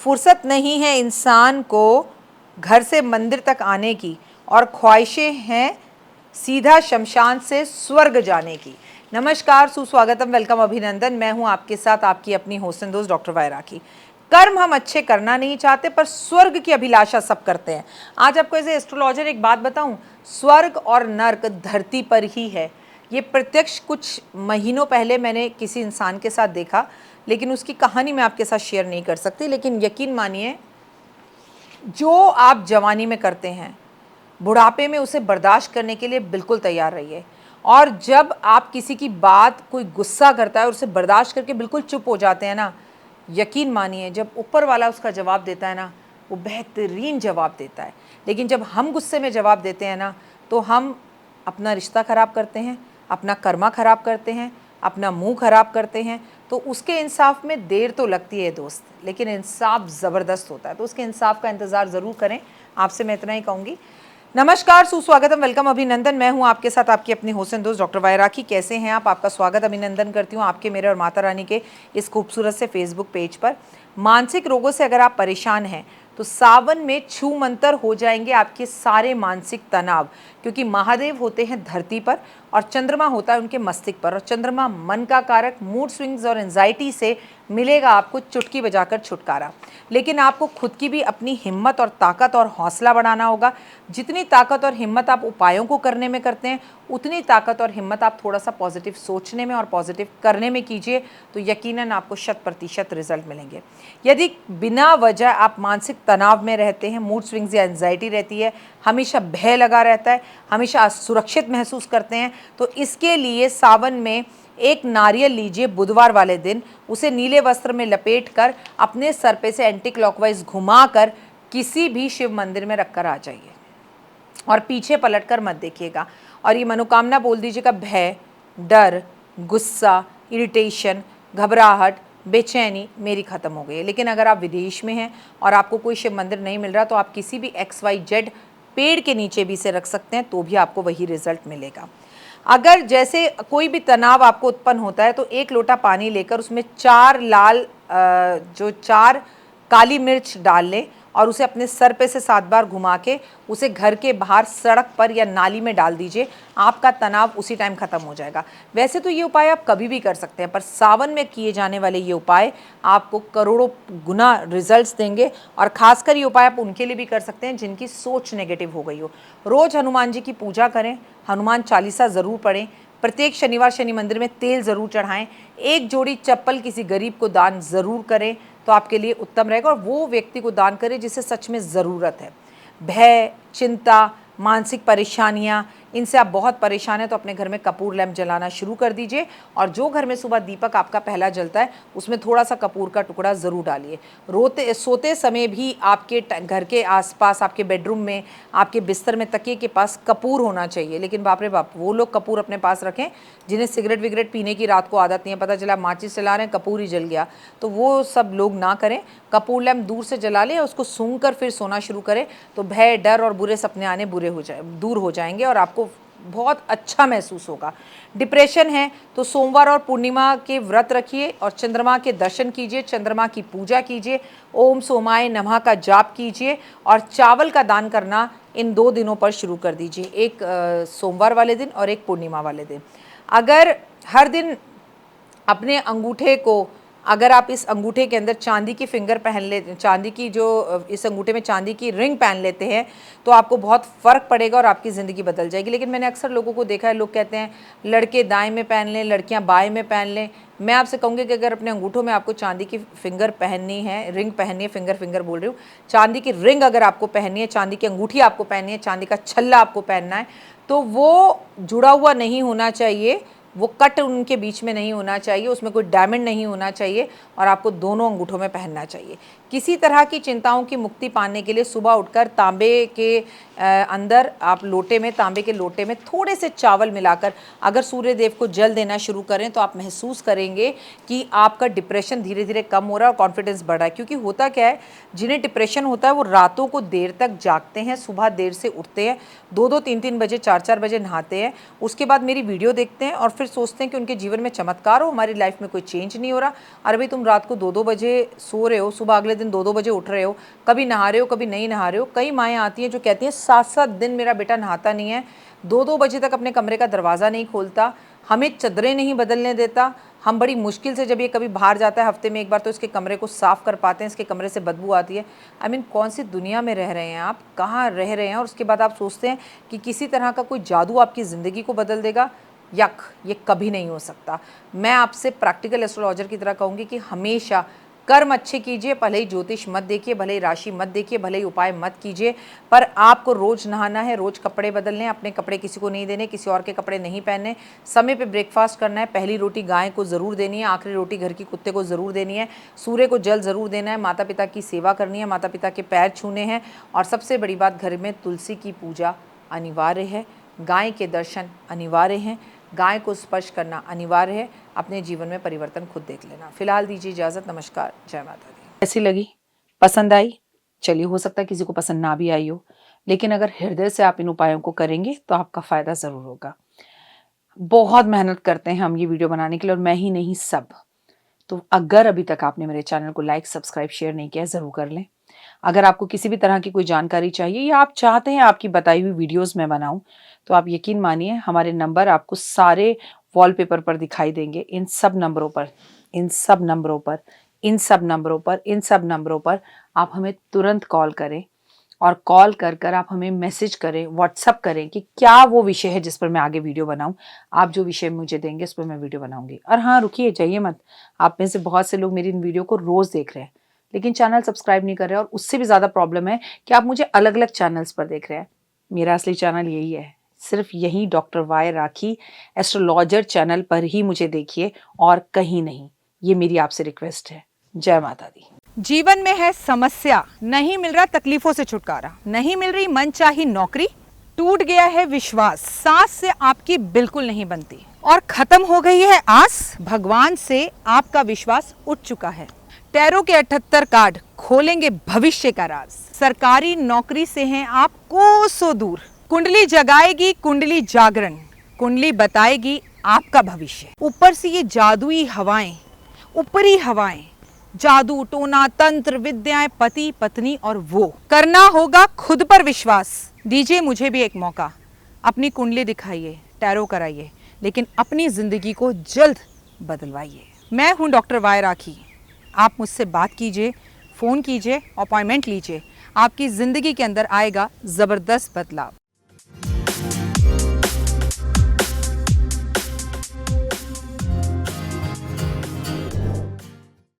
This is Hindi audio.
फुर्सत नहीं है इंसान को घर से मंदिर तक आने की, और ख्वाहिशें हैं सीधा शमशान से स्वर्ग जाने की। नमस्कार, सुस्वागतम, वेलकम, अभिनंदन। मैं हूं आपके साथ आपकी अपनी होस्ट दोस्त डॉक्टर वायरा की। कर्म हम अच्छे करना नहीं चाहते, पर स्वर्ग की अभिलाषा सब करते हैं। आज आपको एज ए एस्ट्रोलॉजर एक बात बताऊं, स्वर्ग और नर्क धरती पर ही है। ये प्रत्यक्ष कुछ महीनों पहले मैंने किसी इंसान के साथ देखा, लेकिन उसकी कहानी मैं आपके साथ शेयर नहीं कर सकती। लेकिन यकीन मानिए, जो आप जवानी में करते हैं, बुढ़ापे में उसे बर्दाश्त करने के लिए बिल्कुल तैयार रहिए। और जब आप किसी की बात, कोई गुस्सा करता है और उसे बर्दाश्त करके बिल्कुल चुप हो जाते हैं ना, यकीन मानिए जब ऊपर वाला उसका जवाब देता है ना, वो बेहतरीन जवाब देता है। लेकिन जब हम गुस्से में जवाब देते हैं ना, तो हम अपना रिश्ता ख़राब करते हैं, अपना कर्मा ख़राब करते हैं, अपना मुंह ख़राब करते हैं। तो उसके इंसाफ में देर तो लगती है दोस्त, लेकिन इंसाफ ज़बरदस्त होता है। तो उसके इंसाफ का इंतज़ार ज़रूर करें। आपसे मैं इतना ही कहूँगी। नमस्कार, सुस्वागतम, वेलकम, अभिनंदन। मैं हूं आपके साथ आपकी अपनी होस्ट दोस्त डॉक्टर वायरा की। कैसे हैं आप? आपका स्वागत, अभिनंदन करती हूं आपके, मेरे और माता रानी के इस खूबसूरत से फेसबुक पेज पर। मानसिक रोगों से अगर आप परेशान हैं तो सावन में छू मंतर हो जाएंगे आपके सारे मानसिक तनाव, क्योंकि महादेव होते हैं धरती पर और चंद्रमा होता है उनके मस्तिष्क पर। और चंद्रमा मन का कारक, मूड स्विंग्स और एंजाइटी से मिलेगा आपको चुटकी बजाकर छुटकारा। लेकिन आपको खुद की भी अपनी हिम्मत और ताकत और हौसला बढ़ाना होगा। जितनी ताकत और हिम्मत आप उपायों को करने में करते हैं, उतनी ताकत और हिम्मत आप थोड़ा सा पॉजिटिव सोचने में और पॉजिटिव करने में कीजिए, तो यकीनन आपको 100% रिजल्ट मिलेंगे। यदि बिना वजह आप मानसिक तनाव में रहते हैं, मूड स्विंग्स या एंजाइटी रहती है, हमेशा भय लगा रहता है, हमेशा असुरक्षित महसूस करते हैं, तो इसके लिए सावन में एक नारियल लीजिए बुधवार वाले दिन, उसे नीले वस्त्र में लपेटकर अपने सर पे से एंटी क्लॉकवाइज घुमाकर किसी भी शिव मंदिर में रखकर आ जाइए और पीछे पलटकर मत देखिएगा। और ये मनोकामना बोल दीजिएगा, भय, डर, गुस्सा, इरिटेशन, घबराहट, बेचैनी मेरी ख़त्म हो गई है। लेकिन अगर आप विदेश में हैं और आपको कोई शिव मंदिर नहीं मिल रहा, तो आप किसी भी XYZ पेड़ के नीचे भी इसे रख सकते हैं, तो भी आपको वही रिजल्ट मिलेगा। अगर जैसे कोई भी तनाव आपको उत्पन्न होता है, तो एक लोटा पानी लेकर उसमें 4 काली मिर्च डाल लें और उसे अपने सर पे से 7 बार घुमा के उसे घर के बाहर सड़क पर या नाली में डाल दीजिए। आपका तनाव उसी टाइम ख़त्म हो जाएगा। वैसे तो ये उपाय आप कभी भी कर सकते हैं, पर सावन में किए जाने वाले ये उपाय आपको करोड़ों गुना रिजल्ट्स देंगे। और खासकर ये उपाय आप उनके लिए भी कर सकते हैं जिनकी सोच नेगेटिव हो गई हो। रोज़ हनुमान जी की पूजा करें, हनुमान चालीसा ज़रूर पढ़ें, प्रत्येक शनिवार शनि मंदिर में तेल ज़रूर चढ़ाएं, एक जोड़ी चप्पल किसी गरीब को दान ज़रूर करें, तो आपके लिए उत्तम रहेगा। और वो व्यक्ति को दान करें जिसे सच में ज़रूरत है। भय, चिंता, मानसिक परेशानियां, इनसे आप बहुत परेशान हैं, तो अपने घर में कपूर लैंप जलाना शुरू कर दीजिए। और जो घर में सुबह दीपक आपका पहला जलता है, उसमें थोड़ा सा कपूर का टुकड़ा ज़रूर डालिए। सोते समय भी आपके घर के आसपास, आपके बेडरूम में, आपके बिस्तर में, तकिए के पास कपूर होना चाहिए। लेकिन बाप रे बाप, वो लोग कपूर अपने पास रखें जिन्हें सिगरेट विगरेट पीने की रात को आदत नहीं है, पता चला माचिस चला रहे हैं, कपूर ही जल गया, तो वो सब लोग ना करें। कपूर लैंप दूर से जला लें, उसको सूंघ कर फिर सोना शुरू करें, तो भय, डर और बुरे सपने आने दूर हो जाएंगे और आपको बहुत अच्छा महसूस होगा। डिप्रेशन है तो सोमवार और पूर्णिमा के व्रत रखिए और चंद्रमा के दर्शन कीजिए, चंद्रमा की पूजा कीजिए, ओम सोमाय नमः का जाप कीजिए और चावल का दान करना इन 2 दिनों पर शुरू कर दीजिए, एक सोमवार वाले दिन और एक पूर्णिमा वाले दिन। अगर हर दिन अपने अंगूठे को, अगर आप इस अंगूठे के अंदर चांदी की फिंगर पहन लेते, चांदी की जो इस अंगूठे में चांदी की रिंग पहन लेते हैं, तो आपको बहुत फ़र्क पड़ेगा और आपकी ज़िंदगी बदल जाएगी। लेकिन मैंने अक्सर लोगों को देखा है, लोग कहते हैं लड़के दाएं में पहन लें, लड़कियां बाएं में पहन लें। मैं आपसे कहूँगी कि अगर अपने अंगूठों में आपको चांदी की फिंगर पहननी है, रिंग पहननी है, फिंगर बोल रही हूँ, चांदी की रिंग अगर आपको पहननी है, चांदी की अंगूठी आपको पहननी है, चांदी का छल्ला आपको पहनना है, तो वो जुड़ा हुआ नहीं होना चाहिए, वो कट उनके बीच में नहीं होना चाहिए, उसमें कोई डायमंड नहीं होना चाहिए और आपको दोनों अंगूठों में पहनना चाहिए। किसी तरह की चिंताओं की मुक्ति पाने के लिए सुबह उठकर तांबे के अंदर आप तांबे के लोटे में थोड़े से चावल मिलाकर अगर सूर्य देव को जल देना शुरू करें, तो आप महसूस करेंगे कि आपका डिप्रेशन धीरे धीरे कम हो रहा है और कॉन्फिडेंस बढ़ा है। क्योंकि होता क्या है, जिन्हें डिप्रेशन होता है वो रातों को देर तक जागते हैं, सुबह देर से उठते हैं, 2-2, 3-3 बजे, 4-4 बजे नहाते हैं, उसके बाद मेरी वीडियो देखते हैं और फिर सोचते हैं कि उनके जीवन में चमत्कार हो, हमारी लाइफ में कोई चेंज नहीं हो रहा। अरे भाई, तुम रात को 2-2 बजे सो रहे हो, सुबह अगले दिन 2-2 बजे उठ रहे हो, कभी नहा रहे हो कभी नहीं नहा रहे हो। कई माएँ आती हैं जो कहती हैं 7-7 दिन मेरा बेटा नहाता नहीं है, 2-2 बजे तक अपने कमरे का दरवाज़ा नहीं खोलता, हमें चद्दरें नहीं बदलने देता, हम बड़ी मुश्किल से जब ये कभी बाहर जाता है हफ्ते में एक बार तो इसके कमरे को साफ़ कर पाते हैं, इसके कमरे से बदबू आती है। आई मीन कौन सी दुनिया में रह रहे हैं आप, कहाँ रह रहे हैं? और उसके बाद आप सोचते हैं कि किसी तरह का कोई जादू आपकी ज़िंदगी को बदल देगा। यक, ये कभी नहीं हो सकता। मैं आपसे प्रैक्टिकल एस्ट्रोलॉजर की तरह कहूँगी कि हमेशा कर्म अच्छे कीजिए, भले ही ज्योतिष मत देखिए, भले ही राशि मत देखिए, भले ही उपाय मत कीजिए, पर आपको रोज़ नहाना है, रोज़ कपड़े बदलने, अपने कपड़े किसी को नहीं देने, किसी और के कपड़े नहीं पहनने, समय पे ब्रेकफास्ट करना है, पहली रोटी गाय को ज़रूर देनी है, आखिरी रोटी घर की कुत्ते को ज़रूर देनी है, सूर्य को जल ज़रूर देना है, माता पिता की सेवा करनी है, माता पिता के पैर छूने हैं, और सबसे बड़ी बात, घर में तुलसी की पूजा अनिवार्य है, गाय के दर्शन अनिवार्य हैं, गाय को स्पर्श करना अनिवार्य है। अपने जीवन में परिवर्तन खुद देख लेना। फिलहाल दीजिए इजाज़त। नमस्कार, जय माता दी। कैसी लगी? पसंद आई? चलिए, हो सकता है किसी को पसंद ना भी आई हो, लेकिन अगर हृदय से आप इन उपायों को करेंगे तो आपका फ़ायदा ज़रूर होगा। बहुत मेहनत करते हैं हम ये वीडियो बनाने के लिए, और मैं ही नहीं सब। तो अगर अभी तक आपने मेरे चैनल को लाइक, सब्सक्राइब, शेयर नहीं किया है, ज़रूर कर लें। अगर आपको किसी भी तरह की कोई जानकारी चाहिए या आप चाहते हैं आपकी बताई हुई वीडियोस मैं बनाऊं, तो आप यकीन मानिए हमारे नंबर आपको सारे वॉलपेपर पर दिखाई देंगे। इन सब नंबरों पर, इन सब नंबरों पर, इन सब नंबरों पर, इन सब नंबरों पर आप हमें तुरंत कॉल करें, और कॉल कर कर आप हमें मैसेज करें, व्हाट्सअप करें कि क्या वो विषय है जिस पर मैं आगे वीडियो बनाऊं। आप जो विषय मुझे देंगे उस पर मैं वीडियो बनाऊंगी। और हाँ, रुकिए, जाइए मत। आप में से बहुत से लोग मेरी इन वीडियो को रोज़ देख रहे हैं, लेकिन चैनल सब्सक्राइब नहीं कर रहे हैं, और उससे भी ज़्यादा प्रॉब्लम है कि आप मुझे अलग अलग चैनल्स पर देख रहे हैं। मेरा असली चैनल यही है, सिर्फ यही डॉक्टर वाई राखी एस्ट्रोलॉजर चैनल पर ही मुझे देखिए, और कहीं नहीं। ये मेरी आपसे रिक्वेस्ट है। जय माता दी। जीवन में है समस्या, नहीं मिल रहा तकलीफों से छुटकारा, नहीं मिल रही मनचाही नौकरी, टूट गया है विश्वास, सांस से आपकी बिल्कुल नहीं बनती, और खत्म हो गई है आस, भगवान से आपका विश्वास उठ चुका है। टैरो के 78 कार्ड खोलेंगे भविष्य का राज, सरकारी नौकरी से हैं आप कोसों दूर, कुंडली जगाएगी कुंडली जागरण, कुंडली बताएगी आपका भविष्य। ऊपर से ये जादुई हवाएं, ऊपरी हवाएं, जादू टोना तंत्र विद्याएं, पति पत्नी, और वो करना होगा खुद पर विश्वास। दीजिए मुझे भी एक मौका, अपनी कुंडली दिखाइए, टैरो कराइए, लेकिन अपनी जिंदगी को जल्द बदलवाइए। मैं हूं डॉक्टर वाई राखी। आप मुझसे बात कीजिए, फ़ोन कीजिए, अपॉइंटमेंट लीजिए, आपकी ज़िंदगी के अंदर आएगा ज़बरदस्त बदलाव।